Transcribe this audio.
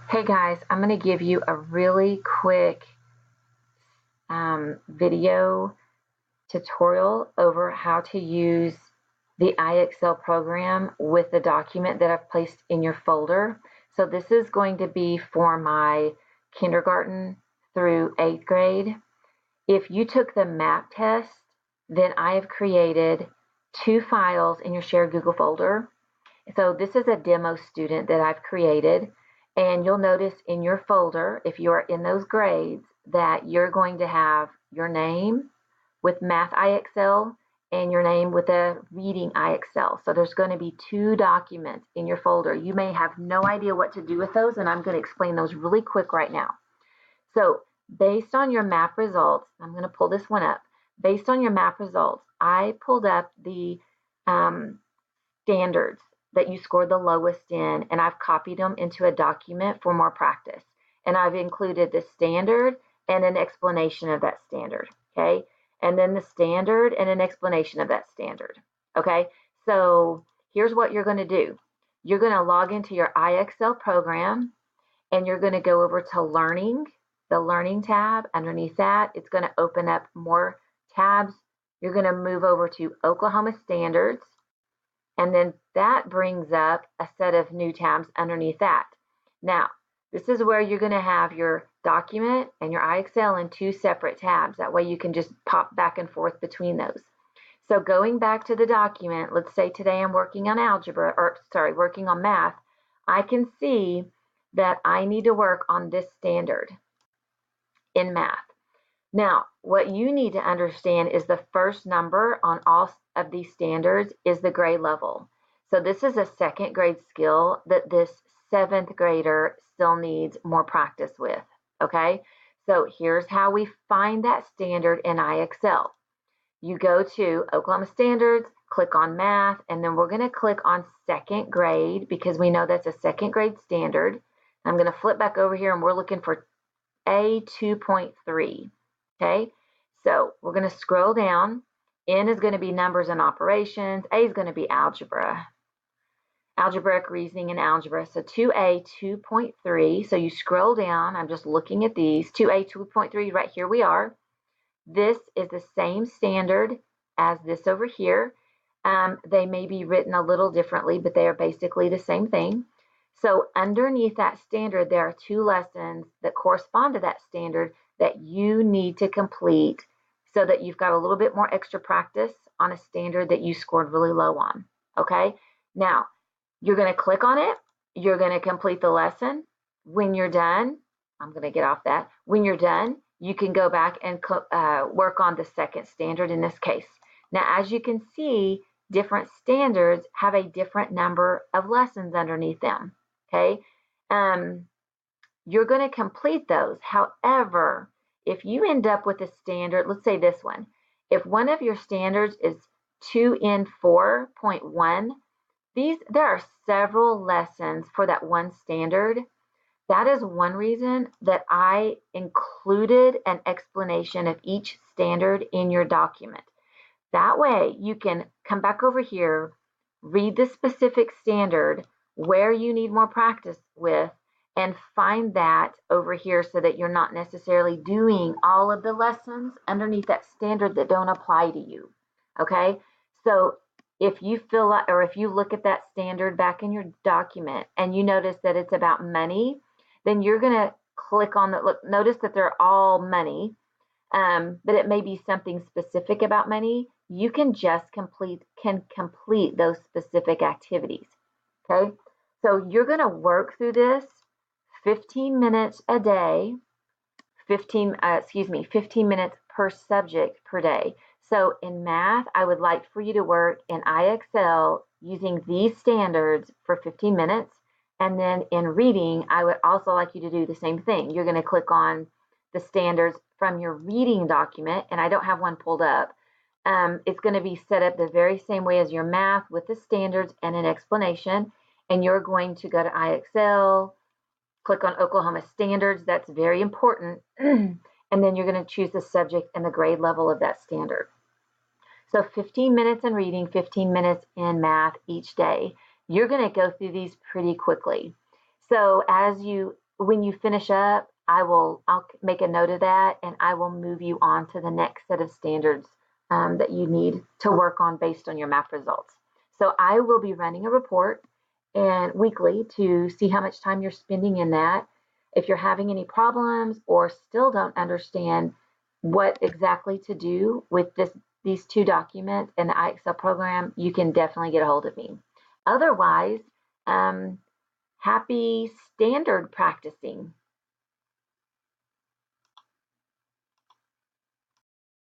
Hey guys, I'm going to give you a really quick video tutorial over how to use the IXL program with the document that I've placed in your folder. So this is going to be for my kindergarten through 8th grade. If you took the map test, then I have created 2 files in your shared Google folder. So this is a demo student that I've created, and you'll notice in your folder, if you are in those grades, that you're going to have your name with Math IXL and your name with a Reading IXL. So there's going to be 2 documents in your folder. You may have no idea what to do with those, and I'm going to explain those really quick right now. So based on your map results, I'm going to pull this one up. Based on your map results, I pulled up the standards that you scored the lowest in, and I've copied them into a document for more practice. And I've included the standard and an explanation of that standard, okay? And then the standard and an explanation of that standard, okay? So here's what you're going to do. You're going to log into your IXL program, and you're going to go over to Learning, the Learning tab. Underneath that, it's going to open up more tabs. You're going to move over to Oklahoma Standards, and then that brings up a set of new tabs underneath that. Now, this is where you're going to have your document and your IXL in 2 separate tabs. That way you can just pop back and forth between those. So going back to the document, let's say today I'm working on working on math. I can see that I need to work on this standard in math. Now, what you need to understand is the first number on all of these standards is the grade level. So this is a 2nd grade skill that this 7th grader still needs more practice with, okay? So here's how we find that standard in IXL. You go to Oklahoma Standards, click on Math, and then we're going to click on 2nd grade because we know that's a 2nd grade standard. I'm going to flip back over here, and we're looking for A2.3. Okay, so we're going to scroll down. N is going to be numbers and operations. A is going to be algebra, algebraic reasoning and algebra. So 2A 2.3. So you scroll down. I'm just looking at these. 2A 2.3, right here we are. This is the same standard as this over here. They may be written a little differently, but they are basically the same thing. So underneath that standard, there are 2 lessons that correspond to that standard that you need to complete so that you've got a little bit more extra practice on a standard that you scored really low on, okay? Now, you're going to click on it. You're going to complete the lesson. When you're done, I'm going to get off that. When you're done, you can go back and work on the 2nd standard in this case. Now, as you can see, different standards have a different number of lessons underneath them, okay? You're going to complete those. However, if you end up with a standard, let's say this one, if one of your standards is 2N4.1, there are several lessons for that one standard. That is one reason that I included an explanation of each standard in your document. That way you can come back over here, read the specific standard where you need more practice with, and find that over here so that you're not necessarily doing all of the lessons underneath that standard that don't apply to you, okay? So if you feel like, or if you look at that standard back in your document and you notice that it's about money, then you're going to click on the, notice that they're all money, but it may be something specific about money. You can just complete those specific activities, okay? So you're going to work through this 15 minutes a day, 15 minutes per subject per day. So in math, I would like for you to work in IXL using these standards for 15 minutes. And then in reading, I would also like you to do the same thing. You're going to click on the standards from your reading document, and I don't have one pulled up. It's going to be set up the very same way as your math with the standards and an explanation. And you're going to go to IXL, click on Oklahoma Standards. That's very important. And then you're going to choose the subject and the grade level of that standard. So 15 minutes in reading, 15 minutes in math each day. You're going to go through these pretty quickly. So as you when you finish up, I'll make a note of that, and I will move you on to the next set of standards that you need to work on based on your math results. So I will be running a report and weekly to see how much time you're spending in that. If you're having any problems or still don't understand what exactly to do with these two documents in the IXL program, you can definitely get a hold of me. Otherwise, happy standard practicing.